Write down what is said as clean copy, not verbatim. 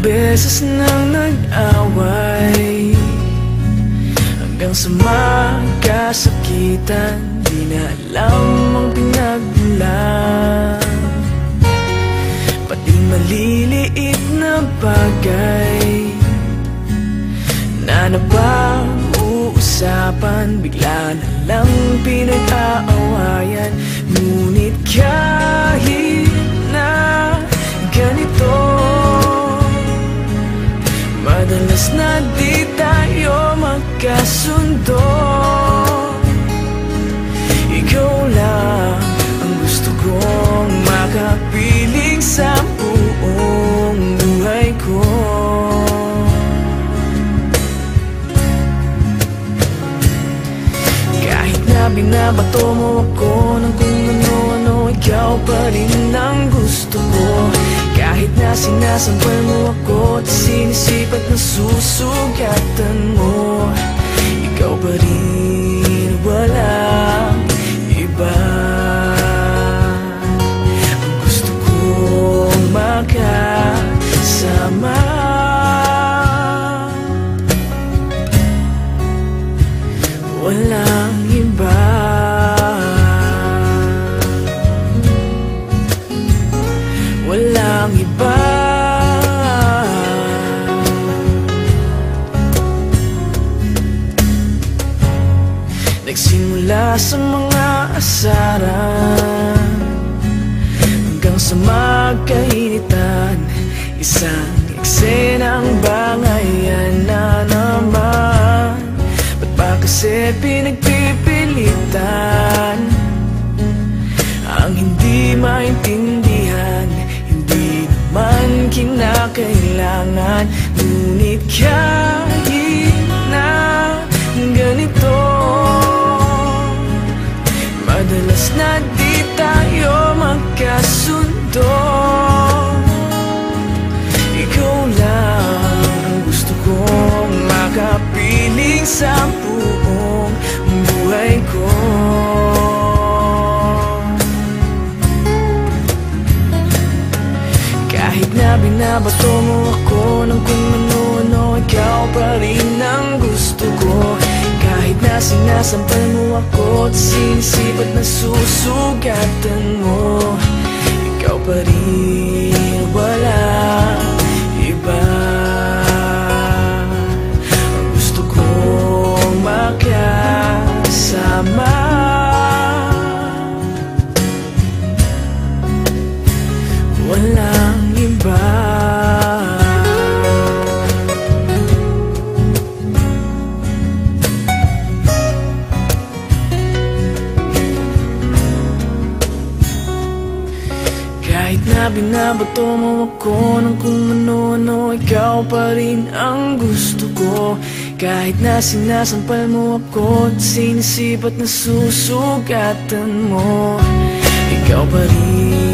beses nang nag-away, hanggang sa magkasakitan. Di na alam ang pinagmulan, pati maliliit na bagay na napag-uusapan, bigla na lang pinag-aawayan. Ngunit kahit na ganito, madalas na di tayo magkasundo. Ikaw lang ang gusto kong makapiling sa buong buhay ko. Kahit na binabato mo ako ng kung ano-ano, ikaw pa rin ang gusto ko. Kahit na sinasampal mo ako at sinisipat na susugatan mo, ikaw pa rin, walang iba. Ang gusto kong makasama, walang iba. Walang iba. Nagsimula sa mga asaran hanggang sa magkainitan, isang eksenang bangayan na naman. Ba't ba kasi pinagpipilitan ang hindi maintindihan? Hindi naman kinakailangan. Ngunit kahit na ganito, madalas na di tayo magkasundo. Ikaw lang ang gusto kong makapiling sa buong buhay ko. Kahit na binabato mo ako ng kung ano-ano, ikaw pa rin ang gusto ko. Kahit na sinasampal mo ako at sinisipat na susugatan mo, ikaw pa rin, walang iba. Ang gusto kong makasama, walang iba. Kahit na binabato mo ako ng kung ano-ano, ikaw pa rin ang gusto ko. Kahit na sinasampal mo ako at sinisipat na susugatan mo, ikaw pa rin,